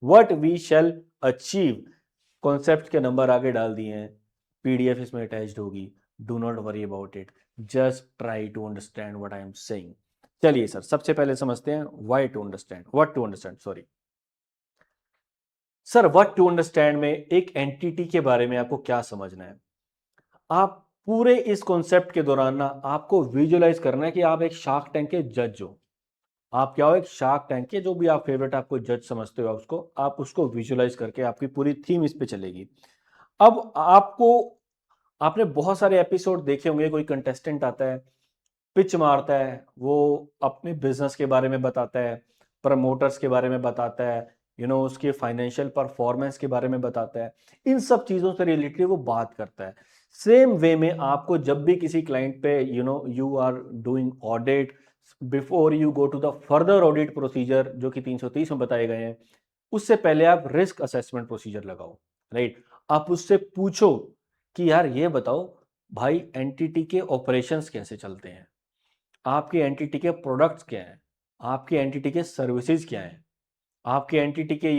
What we shall achieve, concept के number आगे डाल दिए हैं, पीडीएफ इसमें अटैच्ड होगी, do not worry about it, just try to understand what I am saying. चलिए सर, सबसे पहले समझते हैं why to understand, what to understand, sorry sir. What to understand में एक एंटिटी के बारे में आपको क्या समझना है। आप पूरे इस कॉन्सेप्ट के दौरान ना आपको विजुअलाइज करना है कि आप एक शार्क टैंक के जज हो। आप क्या हो, एक शार्क टैंक के जो भी आप फेवरेट आपको जज समझते हो, उसको आप उसको विजुअलाइज करके आपकी पूरी थीम इस पे चलेगी। अब आपको, आपने बहुत सारे एपिसोड देखे होंगे, कोई कंटेस्टेंट आता है, पिच मारता है, वो अपने बिजनेस के बारे में बताता है, प्रमोटर्स के बारे में बताता है, उसके फाइनेंशियल परफॉर्मेंस के बारे में बताता है, इन सब चीज़ों से रिलेटेड वो बात करता है। सेम वे में आपको जब भी किसी क्लाइंट पे you are doing audit, before you go to the further audit procedure जो कि 330 में बताए गए हैं, उससे पहले आप रिस्क असेसमेंट प्रोसीजर लगाओ, राइट। आप उससे पूछो कि यार ये बताओ भाई, एंटिटी के ऑपरेशंस कैसे चलते हैं, आपकी एंटिटी के प्रोडक्ट्स क्या हैं, आपकी एंटिटी के सर्विसेज क्या हैं, आपकी एंटिटी के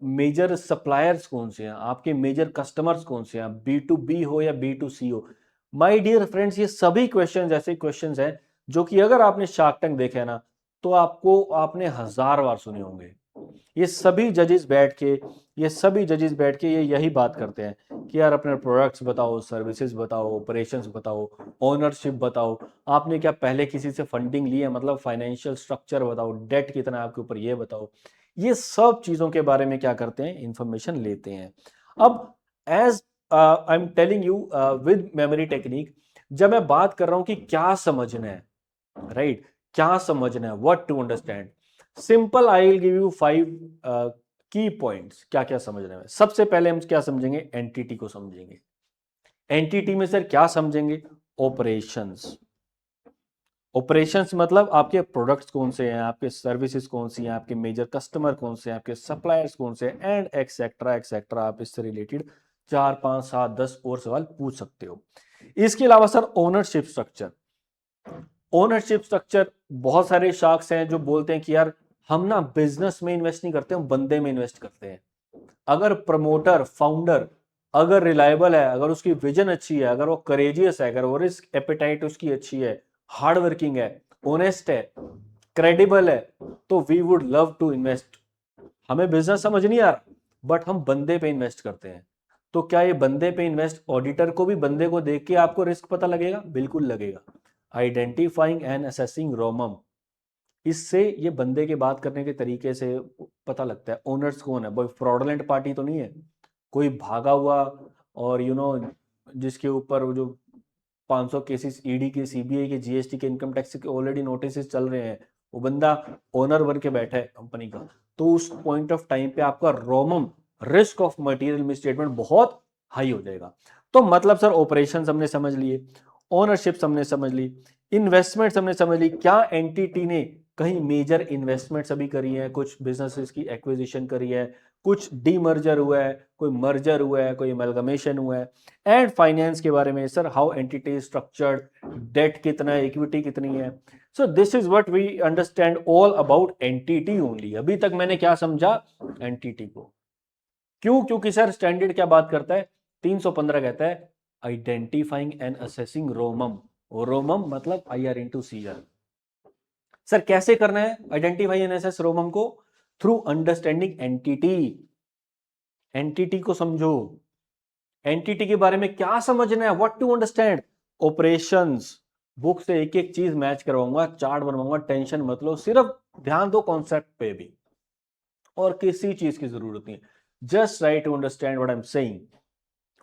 मेजर सप्लायर्स कौन से हैं, आपके मेजर कस्टमर्स कौन से हैं, बी टू बी हो या बी टू सी हो। माय डियर फ्रेंड्स, ये सभी क्वेश्चन ऐसे क्वेश्चंस हैं जो कि अगर आपने शार्क टैंक देखा है ना, तो आपको आपने हजार बार सुने होंगे। ये सभी जजेस बैठ के, ये यही बात करते हैं कि यार अपने प्रोडक्ट्स बताओ, सर्विसेज बताओ, ऑपरेशंस बताओ, ओनरशिप बताओ, आपने क्या पहले किसी से फंडिंग ली है, मतलब फाइनेंशियल स्ट्रक्चर बताओ, डेट कितना है आपके ऊपर ये बताओ। ये सब चीजों के बारे में क्या करते हैं, इंफॉर्मेशन लेते हैं। अब as I am telling you with memory technique, जब मैं बात कर रहा हूं कि क्या समझना है, राइट, क्या समझना है, what to understand, simple, I will give you 5 key points क्या क्या समझना है। सबसे पहले हम क्या समझेंगे, एंटिटी को समझेंगे। एंटिटी में सर क्या समझेंगे, ऑपरेशंस। ऑपरेशंस मतलब आपके प्रोडक्ट्स कौन से हैं, आपके सर्विसेज कौन सी हैं, आपके मेजर कस्टमर कौन से हैं, आपके सप्लायर्स कौन से हैं, एंड एक्सेट्रा एक्सेट्रा। आप इससे रिलेटेड 4 5 7 10 और सवाल पूछ सकते हो। इसके अलावा sir ownership structure, ownership structure, बहुत सारे शार्क्स हैं जो बोलते हैं कि यार हम ना बिजनेस में इन्वेस्ट नहीं करते, हम बंदे में इन्वेस्ट करते हैं। अगर प्रमोटर, फाउंडर अगर रिलायबल है, अगर उसकी विजन अच्छी है, अगर वो करेजियस है, अगर वो रिस्क एपेटाइट उसकी अच्छी है, हार्ड वर्किंग है, ऑनेस्ट है, क्रेडिबल है, तो we would love to invest. हमें बिजनेस समझ नहीं आ रहा, बट हम बंदे पे इन्वेस्ट करते हैं। तो क्या ये बंदे पे इन्वेस्ट, ऑडिटर को भी बंदे को देख के आपको रिस्क पता लगेगा, बिल्कुल लगेगा। आइडेंटिफाइंग एंड असेसिंग रोमम, इससे ये बंदे के बात करने के तरीके से पता लगता है ओनर्स कौन है, कोई फ्रॉडलेंट पार्टी तो नहीं है, कोई भागा हुआ, और जिसके ऊपर वो जो 500 केसेस ईडी के, सीबीआई के, जीएसटी के, इनकम टैक्स के ऑलरेडी नोटिस चल रहे हैं, वो बंदा ओनर बन के बैठा है कंपनी का। तो उस पॉइंट ऑफ टाइम पे आपका रोमम, रिस्क ऑफ मटेरियल मिसस्टेटमेंट बहुत हाई हो जाएगा। तो मतलब सर ऑपरेशन हमने समझ लिए, ओनरशिप हमने समझ ली, इन्वेस्टमेंट हमने समझ ली, क्या एंटिटी ने कहीं मेजर इन्वेस्टमेंट्स अभी करी है, कुछ बिजनेसेस की एक्विजिशन करी है, कुछ डीमर्जर हुआ है, कोई मर्जर हुआ है, कोई अमेलगमेशन हुआ है। एंड फाइनेंस के बारे में sir, how entity structured, debt कितना है, इक्विटी कितनी है। So this is what we understand all about entity only. अभी तक मैंने क्या समझा, एंटिटी को। क्यों, क्योंकि सर स्टैंडर्ड क्या बात करता है, 315 कहता है identifying and assessing ROMM, ROMM मतलब I R into C R. Sir कैसे करना है आइडेंटिफाई एंड असेस रोमम को, थ्रू अंडरस्टैंडिंग एंटिटी। एंटिटी को समझो, एंटिटी के बारे में क्या समझना है, what to understand, operations. Book से एक एक चीज मैच करवाऊंगा, चार्ट बनवाऊंगा, टेंशन मत लो, सिर्फ ध्यान दो कॉन्सेप्ट पे भी, और किसी चीज की जरूरत नहीं। Just try to understand what I am saying.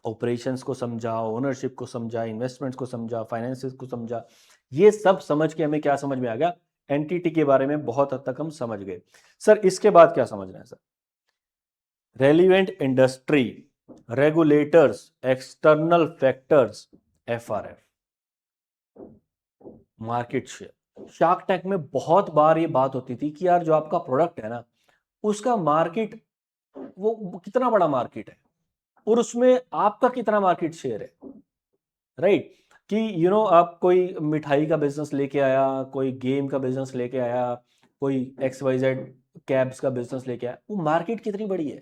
Operations को समझा, ओनरशिप को समझा, इन्वेस्टमेंट्स को समझा, फाइनेंसेस को समझा, ये सब समझ के हमें क्या समझ में आ गया, एंटिटी के बारे में बहुत हद तक हम समझ गए। सर इसके बाद क्या समझना है sir, relevant industry, regulators, external factors, FRF, market share. Shark Tank में बहुत बार ये बात होती थी कि यार जो आपका प्रोडक्ट है ना, उसका मार्केट, वो कितना बड़ा मार्केट है, और उसमें आपका कितना मार्केट शेयर है, राइट। कि आप कोई मिठाई का बिजनेस लेके आया, कोई गेम का बिजनेस लेके आया, कोई XYZ कैब्स का बिजनेस लेके आया, वो मार्केट कितनी बड़ी है,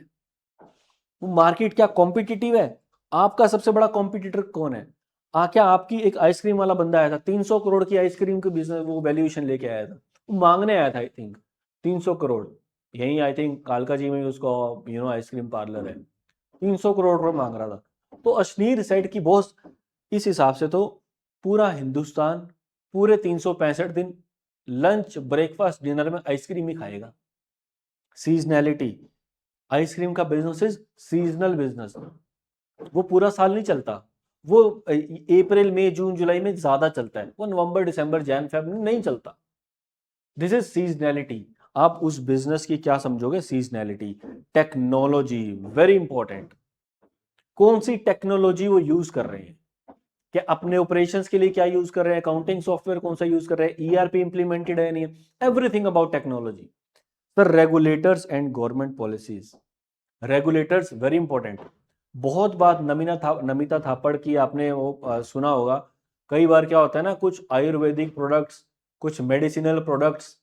वो मार्केट क्या कॉम्पिटिटिव है, आपका सबसे बड़ा कॉम्पिटिटर कौन है? क्या आपकी एक आइसक्रीम वाला बंदा आया था 300 करोड़ की आइसक्रीम के बिजनेस वो वैल्यूएशन लेके आया था, वो मांगने आया था आई थिंक 300 करोड़, यही आई थिंक कालका जी में उसको आइसक्रीम पार्लर है, 300 करोड़ रुपए मांग रहा था। तो अश्नीर सेठ की बॉस, इस हिसाब से तो पूरा हिंदुस्तान पूरे 365 दिन लंच ब्रेकफास्ट डिनर में आइसक्रीम ही खाएगा। सीजनैलिटी, आइसक्रीम का बिजनेस इज सीजनल बिजनेस, वो पूरा साल नहीं चलता, वो अप्रैल मई जून जुलाई में ज्यादा चलता है, वो नवंबर दिसंबर जैन फेब में नहीं चलता। This is seasonality. आप उस बिजनेस की क्या समझोगे? सीजनैलिटी। टेक्नोलॉजी, वेरी इंपॉर्टेंट, कौन सी टेक्नोलॉजी वो यूज कर रहे हैं, कि अपने ऑपरेशंस के लिए क्या यूज कर रहे हैं, अकाउंटिंग सॉफ्टवेयर कौन सा यूज कर रहे हैं, ईआरपी इंप्लीमेंटेड है नहीं है, everything about technology. Sir regulators and government policies, regulators very important. बहुत बात नमिता थापड़ की आपने वो सुना होगा, कई बार क्या होता है ना, कुछ आयुर्वेदिक प्रोडक्ट्स, कुछ मेडिसिनल प्रोडक्ट्स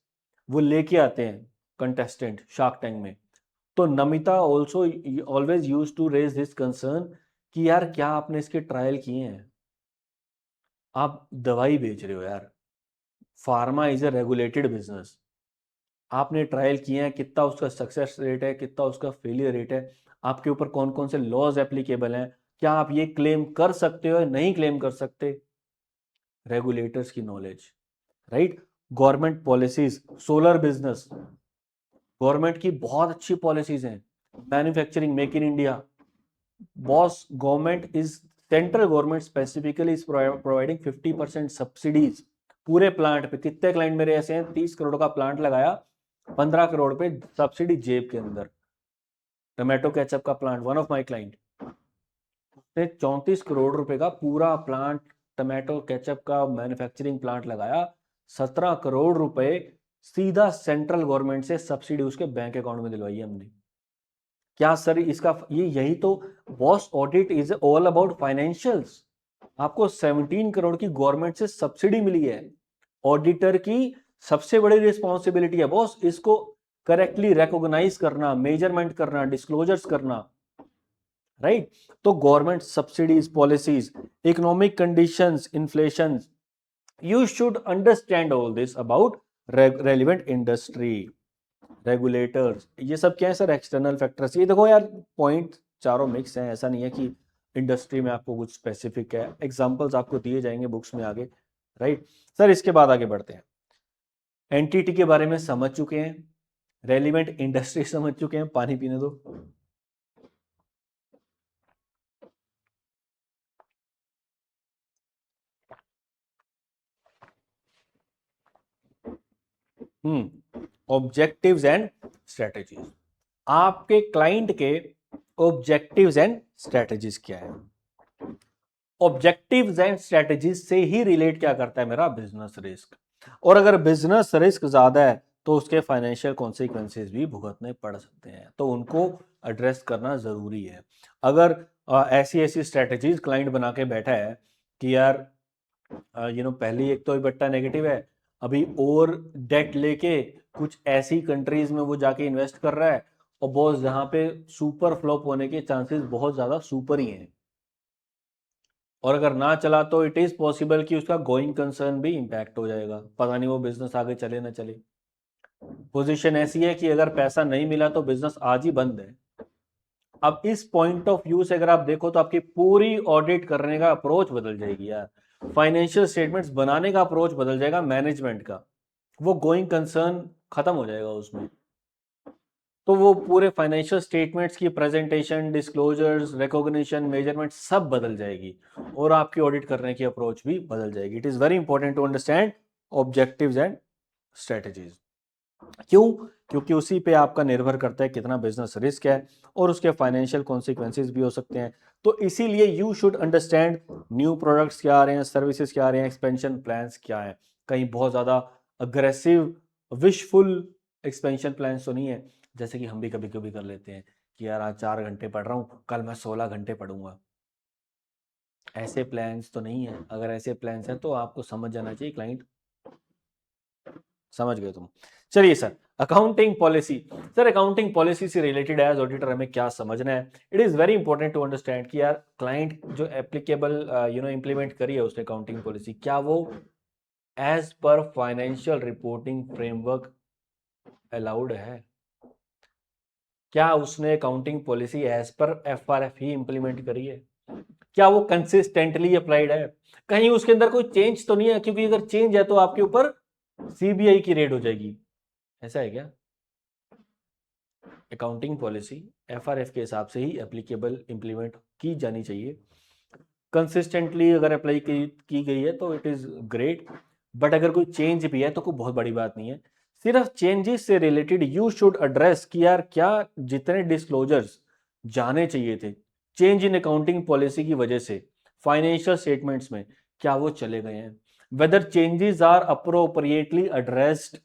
वो लेके आते हैं कंटेस्टेंट शार्क टैंक में, तो Namita also always use to raise this concern कि यार क्या आपने इसके ट्रायल किए हैं? आप दवाई बेच रहे हो यार, pharma is a regulated business, आपने ट्रायल किए हैं, कितना उसका सक्सेस रेट है, कितना उसका फेलियर रेट है, आपके ऊपर कौन कौन से लॉज एप्लीकेबल हैं, क्या आप ये क्लेम कर सकते हो या नहीं क्लेम कर सकते? रेगुलेटर्स की knowledge, right. Government policies, solar business, government की बहुत अच्छी पॉलिसीज हैं, manufacturing, make in India, boss government is, central government specifically is providing 50% subsidies पूरे प्लांट पे। कितने क्लाइंट मेरे ऐसे हैं, 30 करोड़ का प्लांट लगाया, 15 करोड़ पे सब्सिडी जेब के अंदर। टोमेटो केचप का plant, one of my client, उसने 34 करोड़ रुपए का पूरा प्लांट, टोमेटो केचप का मैन्युफैक्चरिंग प्लांट लगाया, 17 करोड़ रुपए सीधा सेंट्रल गवर्नमेंट से सब्सिडी उसके बैंक अकाउंट में दिलवाई हमने। क्या सर इसका ये यही तो boss, audit is all about financials. आपको 17 करोड़ की गवर्नमेंट से सब्सिडी मिली है, ऑडिटर की सबसे बड़ी रिस्पॉन्सिबिलिटी है बॉस, इसको करेक्टली रिकॉग्नाइज करना, मेजरमेंट करना, डिस्क्लोजर्स करना, राइट। तो government subsidies, policies, economic conditions, inflation, you should understand all this about relevant industry, regulators, ये सब क्या है सर? External factors. ये देखो यार, पॉइंट चारों मिक्स हैं, ऐसा नहीं है कि इंडस्ट्री में आपको कुछ स्पेसिफिक है, एग्जांपल्स आपको दिए जाएंगे बुक्स में आगे, राइट। सर इसके बाद आगे बढ़ते हैं, एंटिटी के बारे में समझ चुके हैं, रेलिवेंट इंडस्ट्री समझ चुके हैं, पानी पीने दो। ऑब्जेक्टिव्स एंड स्ट्रेटजीज, आपके क्लाइंट के ऑब्जेक्टिव्स एंड स्ट्रेटजीज क्या है? ऑब्जेक्टिव्स एंड स्ट्रेटजीज से ही रिलेट क्या करता है मेरा बिजनेस रिस्क, और अगर बिजनेस रिस्क ज्यादा है तो उसके फाइनेंशियल कॉन्सिक्वेंसेस भी भुगतने पड़ सकते हैं, तो उनको एड्रेस करना जरूरी है। अगर ऐसी ऐसी स्ट्रेटजीज क्लाइंट बना के बैठा है कि यार पहली एक तो बट्टा नेगेटिव है, अभी और डेट लेके कुछ ऐसी कंट्रीज में वो जाके इन्वेस्ट कर रहा है, और बॉस जहां पे सुपर फ्लॉप होने के चांसेस बहुत ज्यादा सुपर ही हैं, और अगर ना चला तो इट इज पॉसिबल कि उसका गोइंग कंसर्न भी इंपैक्ट हो जाएगा, पता नहीं वो बिजनेस आगे चले ना चले। पोजीशन ऐसी है कि अगर पैसा नहीं मिला तो बिजनेस आज ही बंद है। अब इस पॉइंट ऑफ व्यू से अगर आप देखो तो आपकी पूरी ऑडिट करने का अप्रोच बदल जाएगी यार, फाइनेंशियल स्टेटमेंट्स बनाने का अप्रोच बदल जाएगा मैनेजमेंट का, वो गोइंग कंसर्न खत्म हो जाएगा उसमें। तो वो पूरे फाइनेंशियल स्टेटमेंट्स की प्रेजेंटेशन, डिस्क्लोजर्स, रिकॉग्निशन, मेजरमेंट सब बदल जाएगी, और आपकी ऑडिट करने की अप्रोच भी बदल जाएगी। It is very important to understand objectives and strategies. क्यों? क्योंकि उसी पे आपका निर्भर करता है कितना बिजनेस रिस्क है, और उसके फाइनेंशियल कॉन्सिक्वेंसेस भी हो सकते हैं। तो इसीलिए you should understand new products क्या आ रहे हैं, सर्विसेज क्या आ रहे हैं, एक्सपेंशन प्लान्स क्या है। कहीं बहुत ज्यादा अग्रेसिव विशफुल एक्सपेंशन प्लान्स तो नहीं है, जैसे कि हम भी कभी कभी कर लेते हैं कि यार आज 4 घंटे पढ़ रहा हूँ, कल मैं 16 घंटे पढ़ूंगा। ऐसे प्लान्स तो नहीं है, अगर ऐसे प्लान्स हैं तो आपको समझ जाना चाहिए क्लाइंट समझ गए तुम। चलिए sir, accounting policy. Sir accounting policy से रिलेटेड एज ऑडिटर हमें क्या समझना है? It is very important to understand कि यार क्लाइंट जो एप्लीकेबल इंप्लीमेंट करी है उसने अकाउंटिंग पॉलिसी, क्या वो as per financial reporting framework allowed है? क्या उसने accounting policy as per FRF ही इंप्लीमेंट करी है? क्या वो कंसिस्टेंटली अप्लाइड है? कहीं उसके अंदर कोई चेंज तो नहीं है? क्योंकि अगर चेंज है तो आपके ऊपर सीबीआई की रेड हो जाएगी। ऐसा है क्या? अकाउंटिंग पॉलिसी एफआरएफ के हिसाब से ही एप्लीकेबल इंप्लीमेंट की जानी चाहिए। कंसिस्टेंटली अगर अप्लाई की गई है तो इट इज़ ग्रेट, बट अगर कोई चेंज भी है तो कोई बहुत बड़ी बात नहीं है। सिर्फ चेंजेस से रिलेटेड यू शुड एड्रेस कि यार क्या जितने डिस्क्लोजर्स जाने चाहिए थे चेंज इन अकाउंटिंग पॉलिसी की वजह से फाइनेंशियल स्टेटमेंट्स में, क्या वो चले गए हैं? Whether changes are appropriately addressed,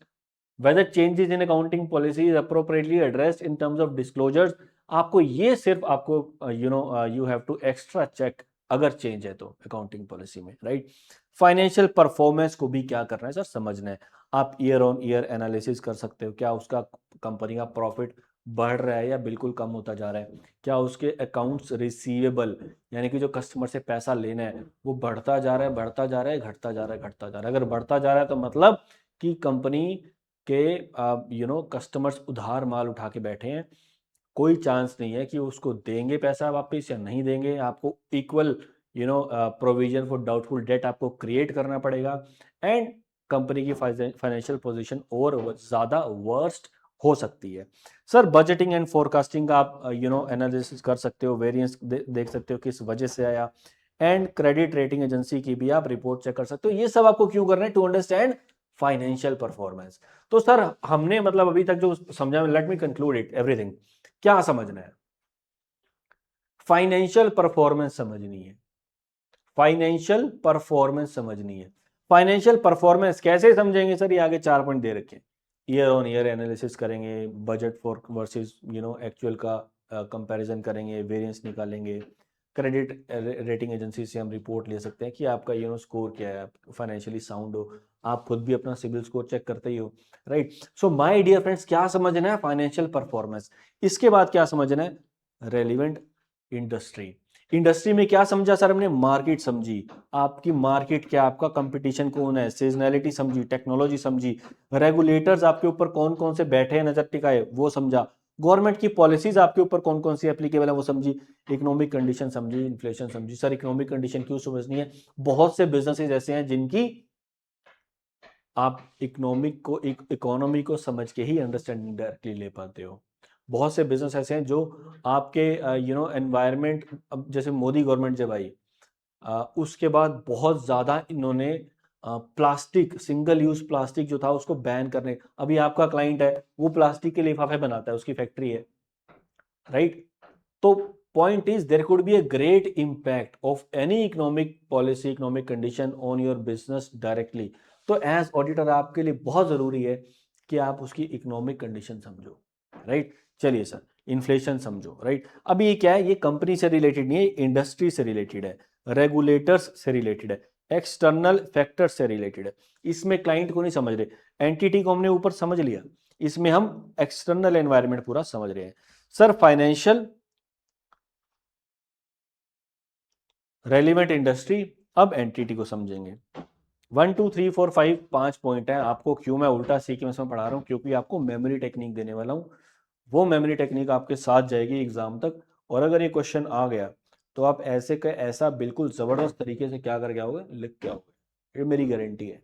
whether changes in accounting policy is appropriately addressed in terms of disclosures। आपको ये सिर्फ आपको you have to extra check अगर चेंज है तो अकाउंटिंग पॉलिसी में, राइट। फाइनेंशियल परफॉर्मेंस को भी क्या करना है सर, समझना है। आप ईयर ऑन ईयर एनालिसिस कर सकते हो, क्या उसका कंपनी का प्रॉफिट बढ़ रहा है या बिल्कुल कम होता जा रहा है? क्या उसके अकाउंट्स रिसीवेबल यानी कि जो कस्टमर से पैसा लेना है वो बढ़ता जा रहा है, बढ़ता जा रहा है, घटता जा रहा है, घटता जा रहा है? अगर बढ़ता जा रहा है तो मतलब कि कंपनी के कस्टमर्स उधार माल उठा के बैठे हैं, कोई चांस नहीं है कि उसको देंगे पैसा वापस या नहीं देंगे। आपको equal provision for doubtful debt आपको क्रिएट करना पड़ेगा, एंड कंपनी की फाइनेंशियल पोजीशन और ज़्यादा वर्स्ट हो सकती है। सर बजटिंग एंड फोरकास्टिंग का आप एनालिसिस कर सकते हो, वेरिएंस देख सकते हो किस वजह से आया, एंड क्रेडिट रेटिंग एजेंसी की भी आप रिपोर्ट चेक कर सकते हो। ये सब आपको क्यों करना है? To understand financial performance. तो सर हमने मतलब अभी तक जो समझा, let me conclude it everything. क्या समझना है? फाइनेंशियल परफॉर्मेंस समझनी है, फाइनेंशियल परफॉर्मेंस समझनी है। फाइनेंशियल परफॉर्मेंस कैसे समझेंगे सर? ये आगे 4 पॉइंट दे रखे हैं। ईयर ऑन ईयर एनालिसिस करेंगे, बजट फॉर वर्सेस एक्चुअल का कंपैरिजन करेंगे, वेरिएंस निकालेंगे, क्रेडिट रेटिंग एजेंसी से हम रिपोर्ट ले सकते हैं कि आपका स्कोर क्या है, आप फाइनेंशियली साउंड हो, आप खुद भी अपना सिविल स्कोर चेक करते ही हो, right. So my dear friends, क्या समझना है? Financial performance. इसके बाद क्या समझना है? Relevant industry. इंडस्ट्री में क्या समझा सर हमने? मार्केट समझी, आपकी मार्केट क्या, आपका कंपटीशन कौन है, सीजनैलिटी समझी, टेक्नोलॉजी समझी, रेगुलेटर्स आपके ऊपर कौन कौन से बैठे हैं नजर टिकाए वो समझा, गवर्नमेंट की पॉलिसीज आपके ऊपर कौन कौन सी एप्लीकेबल है वो समझी, इकोनॉमिक कंडीशन समझी, इन्फ्लेशन समझी। सर इकोनॉमिक कंडीशन क्यों समझनी है? बहुत से बिजनेसेस ऐसे हैं जिनकी आप इकोनॉमी को समझ के ही अंडरस्टैंडिंग डायरेक्टली ले पाते हो। बहुत से बिजनेस ऐसे हैं जो आपके एनवायरनमेंट, अब जैसे मोदी गवर्नमेंट जब आई उसके बाद बहुत ज़्यादा इन्होंने प्लास्टिक, सिंगल यूज प्लास्टिक जो था उसको बैन करने। अभी आपका क्लाइंट है वो प्लास्टिक के लिफाफे बनाता है, उसकी फैक्ट्री है, राइट। तो point is there could be a great impact of any economic policy, economic condition on your business directly. तो एज ऑडिटर आपके लिए बहुत जरूरी है कि आप उसकी इकोनॉमिक कंडीशन समझो, राइट। चलिए सर, इन्फ्लेशन समझो, राइट। अभी ये क्या है? ये कंपनी से रिलेटेड नहीं है, इंडस्ट्री से रिलेटेड है, रेगुलेटर्स से रिलेटेड है, एक्सटर्नल फैक्टर से रिलेटेड है। इसमें क्लाइंट को नहीं समझ रहे, एंटिटी को हमने ऊपर समझ लिया, इसमें हम एक्सटर्नल एनवायरनमेंट पूरा समझ रहे हैं। सर फाइनेंशियल रेलिवेंट इंडस्ट्री, अब एंटिटी को समझेंगे। 1 2 3 4 5 5 पॉइंट है। आपको क्यों मैं उल्टा सीक्वेंस में पढ़ा रहा हूँ? क्योंकि आपको मेमोरी टेक्निक देने वाला हूँ, वो मेमोरी टेक्निक आपके साथ जाएगी एग्जाम तक। और अगर ये क्वेश्चन आ गया तो आप ऐसे का ऐसा बिल्कुल जबरदस्त तरीके से क्या करके आओगे, लिख के आओगे, ये मेरी गारंटी है।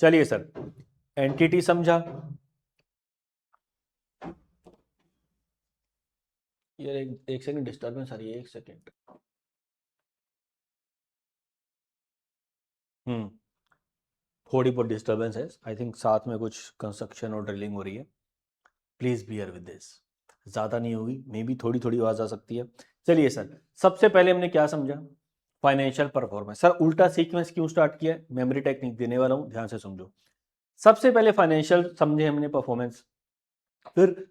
चलिए सर, एंटिटी समझा। यार एक सेकंड, डिस्टर्बेंस आ रही है, एक सेकंड। हम्म, थोड़ी बहुत डिस्टर्बेंस है, आई थिंक साथ में कुछ कंस्ट्रक्शन और ड्रिलिंग हो रही है। प्लीज बियर विद दिस, ज़्यादा नहीं होगी, मे बी थोड़ी थोड़ी आवाज़ आ सकती है। चलिए सर, सबसे पहले हमने क्या समझा? Financial performance. सर उल्टा सीक्वेंस क्यों स्टार्ट किया? मेमोरी टेक्निक देने वाला हूं, ध्यान से समझो। सबसे पहले फाइनेंशियल समझे हमने, परफॉर्मेंस, फिर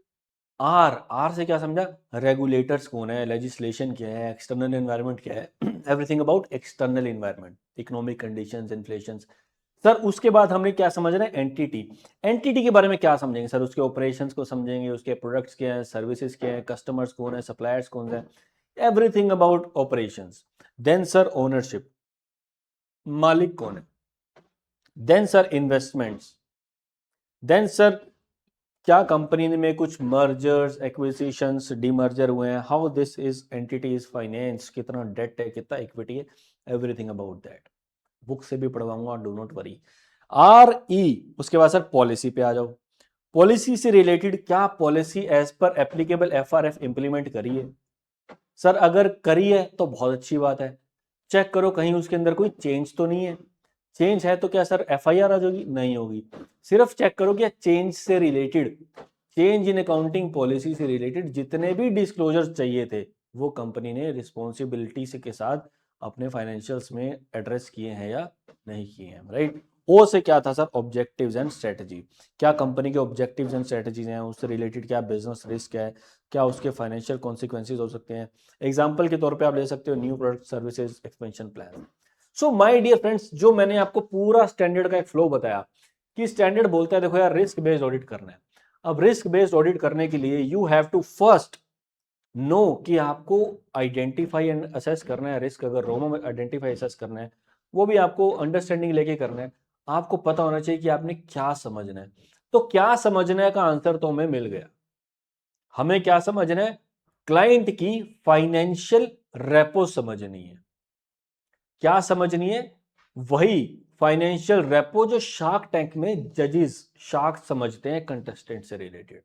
आर, आर से क्या समझा? रेगुलेटर्स कौन है, लेजिस्लेशन क्या है, एक्सटर्नल एनवायरनमेंट क्या है, everything about external environment, economic conditions, inflation. Sir उसके बाद हमने क्या समझ रहे हैं? एंटिटी। एंटिटी के बारे में क्या समझेंगे सर? उसके ऑपरेशंस को समझेंगे, उसके प्रोडक्ट्स क्या हैं, सर्विसेज क्या हैं, कस्टमर्स कौन है, सप्लायर्स कौन है, everything about operations. Then sir ownership, मालिक कौन है। Then sir investments. Then sir क्या कंपनी में कुछ मर्जर्स, एक्विजिशंस, डीमर्जर हुए हैं, how this is entity is finance, कितना डेट है, कितना इक्विटी है, एवरीथिंग अबाउट दैट। बुक से भी पढ़वाऊंगा, do not worry. R E, उसके बाद सर पॉलिसी पे आ जाओ। पॉलिसी से रिलेटेड क्या policy as per applicable FRF implement करी है? सर अगर करी है तो बहुत अच्छी बात है। चेक करो कहीं उसके अंदर कोई चेंज तो नहीं है। चेंज है तो क्या सर एफआईआर आ जाएगी? नहीं होगी। सिर्फ चेक करो कि चेंज से related, change in accounting policy से रिलेटेड जितने भी डिस्क्लोजर चाहिए थे वो कंपनी ने रिस्पॉन्सिबिलिटी से के साथ अपने फाइनेंशियल्स में एड्रेस किए हैं या नहीं किए हैं, राइट। ओ से क्या था सर? Objectives and strategy. क्या कंपनी के ऑब्जेक्टिव्स एंड स्ट्रेटजीज हैं, उससे रिलेटेड क्या बिजनेस रिस्क है, क्या उसके फाइनेंशियल कॉन्सिक्वेंसेज हो सकते हैं। एग्जाम्पल के तौर पे आप ले सकते हो new product services expansion plan. So my dear friends, जो मैंने आपको पूरा स्टैंडर्ड का एक फ्लो बताया कि स्टैंडर्ड बोलता है देखो यार रिस्क बेस्ड ऑडिट करना है। अब रिस्क बेस्ड ऑडिट करने के लिए you have to first know कि आपको आइडेंटिफाई एंड असेस करना है रिस्क। अगर रोमो में आइडेंटिफाई असेस करना है, वो भी आपको अंडरस्टैंडिंग लेके करना है। आपको पता होना चाहिए कि आपने क्या समझना है। तो क्या समझना है का आंसर तो हमें मिल गया। हमें क्या समझना है? क्लाइंट की फाइनेंशियल रेपो समझनी है। क्या समझनी है? वही फाइनेंशियल रेपो जो शार्क टैंक में जजेस शार्क समझते हैं कंटेस्टेंट से रिलेटेड।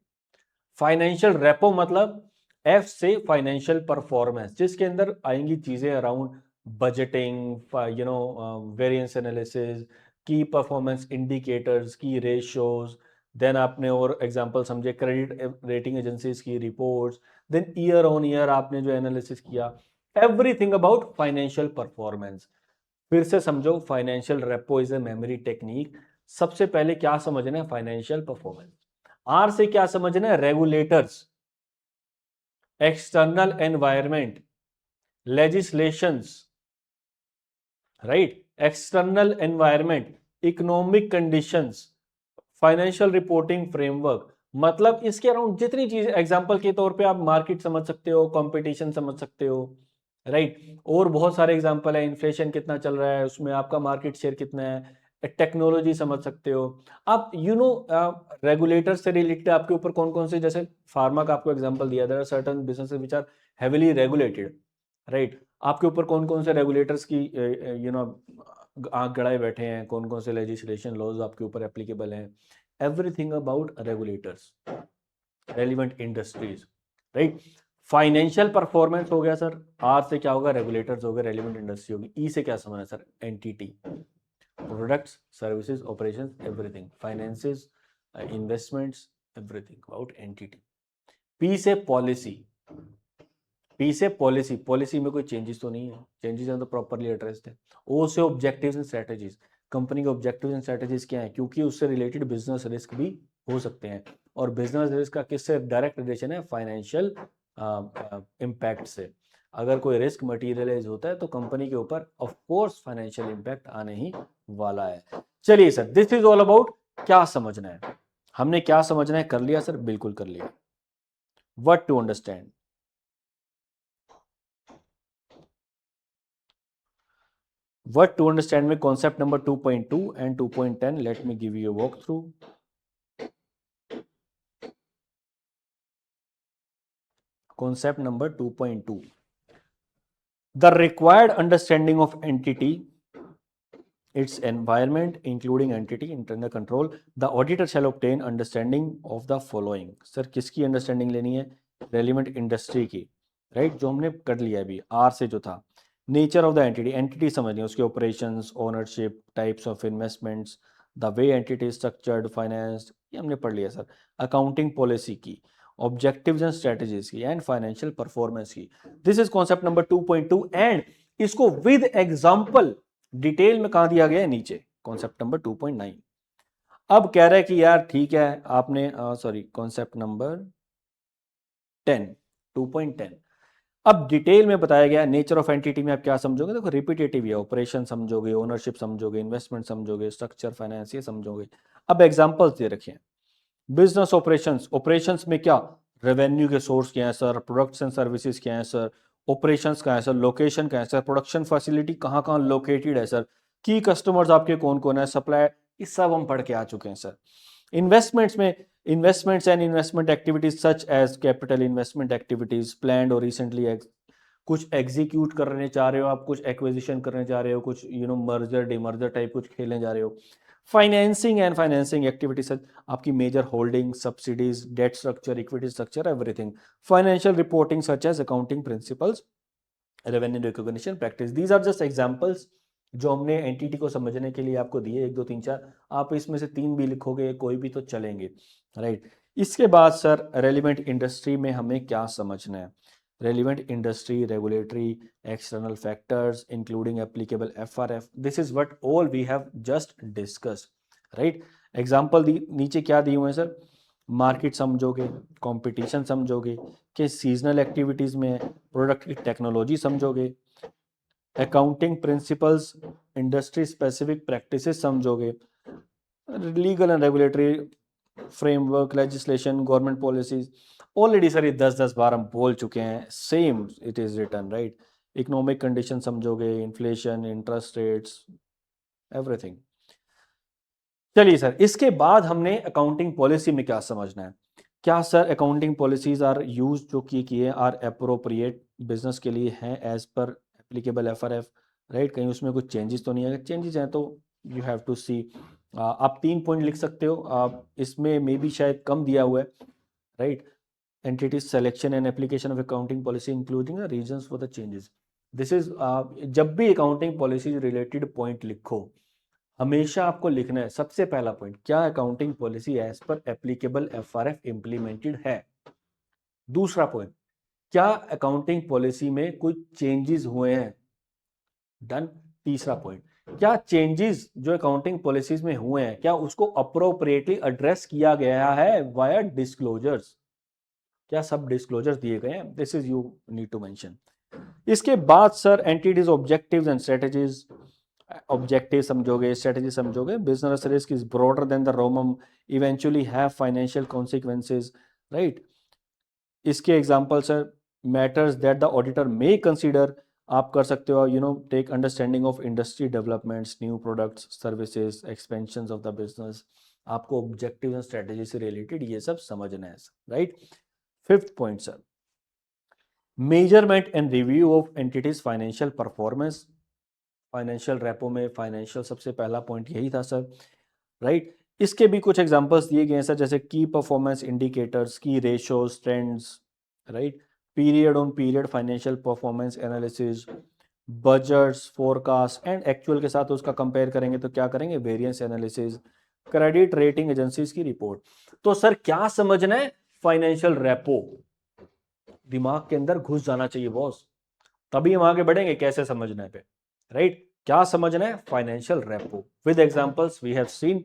फाइनेंशियल रेपो मतलब एफ से फाइनेंशियल परफॉर्मेंस, जिसके अंदर आएंगी चीजें around budgeting, variance analysis, key performance indicators, key ratios. Then आपने और एग्जांपल समझे क्रेडिट रेटिंग एजेंसीज की reports. Then year on year आपने जो एनालिसिस किया, एवरीथिंग अबाउट फाइनेंशियल परफॉर्मेंस। फिर से समझो, financial repo is a memory technique. सबसे पहले क्या समझना है? Financial performance. आर से क्या समझना है? Regulators, external environment, legislations, right, external environment, economic conditions, financial reporting framework. मतलब इसके अराउंड जितनी चीज, एग्जांपल के तौर पे आप मार्केट समझ सकते हो, कंपटीशन समझ सकते हो, राइट। और बहुत सारे एग्जांपल है, इन्फ्लेशन कितना चल रहा है उसमें आपका मार्केट शेयर कितना है, टेक्नोलॉजी समझ सकते हो आप, रेगुलेटर से रिलेटेड आपके ऊपर कौन कौन से, जैसे फार्मा का आपको एग्जांपल दिया, there are certain businesses which are heavily regulated, right. आपके ऊपर कौन कौन से रेगुलेटर्स की आंख गड़ाए बैठे हैं, कौन कौन से लेजिस्लेशन लॉज आपके ऊपर एप्लीकेबल हैं, everything about regulators, relevant industries, right. Financial performance हो गया सर, आर से क्या होगा? रेगुलेटर्स हो गए, रेलिवेंट इंडस्ट्री होगी। ई से क्या समझना sir? Entity, products, services, operations, everything, finances, investments, everything about entity. P से पॉलिसी, पी से पॉलिसी, पॉलिसी में कोई चेंजेस तो नहीं है, चेंजेस हैं तो प्रॉपरली एड्रेस्ड है। ओ से ऑब्जेक्टिव्स एंड स्ट्रेटजीज, कंपनी के ऑब्जेक्टिव्स एंड स्ट्रेटजीज क्या है, क्योंकि उससे रिलेटेड बिजनेस रिस्क भी हो सकते हैं, और बिजनेस रिस्क का किससे डायरेक्ट रिलेशन है? फाइनेंशियल इम्पैक्ट से। अगर कोई रिस्क मटीरियलाइज होता है तो कंपनी के ऊपर ऑफ कोर्स फाइनेंशियल इम्पैक्ट आने ही वाला है। चलिए sir, this is all about क्या समझना है। हमने क्या समझना है कर लिया सर, बिल्कुल कर लिया। What to understand, what to understand में concept number 2.2 and 2.10, let me give you a walkthrough. Concept number 2.2, the required understanding of entity, its environment including entity internal control, the auditor shall obtain understanding of the following. Sir किसकी understanding लेनी है? Relevant industry की, right, जो हमने कर लिया अभी are से जो था। Nature of the entity, entity समझनी है, उसके operations, ownership, types of investments, the way entity structured, finance, ये हमने पढ़ लिया सर। अकाउंटिंग पॉलिसी की, ऑब्जेक्टिव्स एंड स्ट्रेटजीज की, एंड फाइनेंशियल परफॉर्मेंस की। This is concept number 2.2 and इसको विद एग्जांपल डिटेल में कहा दिया गया है नीचे, कॉन्सेप्ट नंबर 2.9। अब कह रहा है कि यार ठीक है आपने, सॉरी, कॉन्सेप्ट नंबर 2.10। अब डिटेल में बताया गया नेचर ऑफ एंटिटी में आप क्या समझोगे, देखो रिपीटेटिव है, ऑपरेशन समझोगे, ओनरशिप समझोगे, इन्वेस्टमेंट समझोगे, स्ट्रक्चर फाइनेंस ये समझोगे। अब एग्जांपल्स दे रखे हैं। बिजनेस ऑपरेशंस, ऑपरेशंस में क्या, रेवेन्यू के सोर्स क्या है सर, प्रोडक्ट्स एंड सर्विसेज क्या है सर, ऑपरेशंस कहाँ है सर, लोकेशन कहाँ है सर, प्रोडक्शन फैसिलिटी कहाँ कहाँ लोकेटेड है सर, की कस्टमर्स आपके कौन कौन है, सप्लाई, ये सब हम पढ़ के आ चुके हैं सर। इन्वेस्टमेंट्स में investments and investment activities such as capital investment activities planned और रिसेंटली कुछ एग्जीक्यूट करने चाह रहे हो आप, कुछ एक्विजिशन करने जा रहे हो, कुछ मर्जर डिमर्जर टाइप कुछ खेलने जा रहे हो। फाइनेंसिंग एंड फाइनेंसिंग एक्टिविटीज आपकी major holding, subsidies, debt structure, equity structure, everything. Financial reporting such as accounting principles, revenue recognition practice. These are just examples जो हमने एंटिटी को समझने के लिए आपको दिए, 1 2 3 4। आप इसमें से 3 भी लिखोगे, कोई भी तो चलेंगे, राइट। इसके बाद सर रेलिवेंट इंडस्ट्री में हमें क्या समझना है। Relevant industry, regulatory, external factors including applicable FRF, this is what all we have just discussed, right. Example नीचे क्या दिए हुए हैं सर, मार्केट समझोगे, कंपटीशन समझोगे, कि सीजनल एक्टिविटीज में प्रोडक्ट की टेक्नोलॉजी समझोगे, accounting principles, industry specific practices समझोगे, legal and regulatory framework, legislation, government policies. Already sir ये 10 बार हम बोल चुके हैं, same it is written, right. Economic condition समझोगे, इन्फ्लेशन, इंटरेस्ट रेट्स, एवरीथिंग। चलिए सर, इसके बाद हमने अकाउंटिंग पॉलिसी में क्या समझना है। क्या sir accounting policies are use जो की किए आर अप्रोप्रिएट बिजनेस के लिए हैं as per applicable FRF, right. कहीं उसमें कुछ चेंजेस तो नहीं है, अगर चेंजेस हैं तो यू हैव टू सी। आप 3 पॉइंट लिख सकते हो, आप इसमें मे बी शायद कम दिया हुआ है, right. Entity selection and application of accounting policy including the reasons for the changes. This is, जब भी अकाउंटिंग पॉलिसी रिलेटेड पॉइंट लिखो, हमेशा आपको लिखना है सबसे पहला पॉइंट, क्या accounting policy as per applicable FRF implemented है। दूसरा पॉइंट, क्या अकाउंटिंग पॉलिसी में कुछ चेंजेस हुए हैं, डन। तीसरा पॉइंट, क्या चेंजेस जो अकाउंटिंग पॉलिसीज में हुए हैं, क्या उसको अप्रोप्रिएटली एड्रेस किया गया है वाया डिस्क्लोजर्स, क्या सब डिस्क्लोजर्स दिए गए हैं, this is you need to mention. इसके बाद sir entities objectives and strategies, objective समझोगे, स्ट्रेटजी समझोगे। Business risk is broader than the ROMM, eventually have financial consequences, right. इसके example sir, matters that the auditor may consider, आप कर सकते हो, take understanding of industry developments, new products, services, expansion of the business. आपको objective and strategy से related ये सब समझना है, right. 5th point sir, measurement and review of entities financial performance. Financial repo में फाइनेंशियल सबसे पहला पॉइंट यही था सर, राइट। इसके भी कुछ एग्जांपल्स दिए गए हैं सर, जैसे की performance indicators, key ratios, trends, right. Period on period financial performance analysis, budgets, forecast and actual के साथ उसका कंपेयर करेंगे तो क्या करेंगे, variance analysis, credit rating agencies की रिपोर्ट। तो सर क्या समझना है, फाइनेंशियल रेपो दिमाग के अंदर घुस जाना चाहिए बॉस, तभी हम आगे बढ़ेंगे कैसे समझना है पे, राइट। क्या समझना है, financial report with examples we have scene.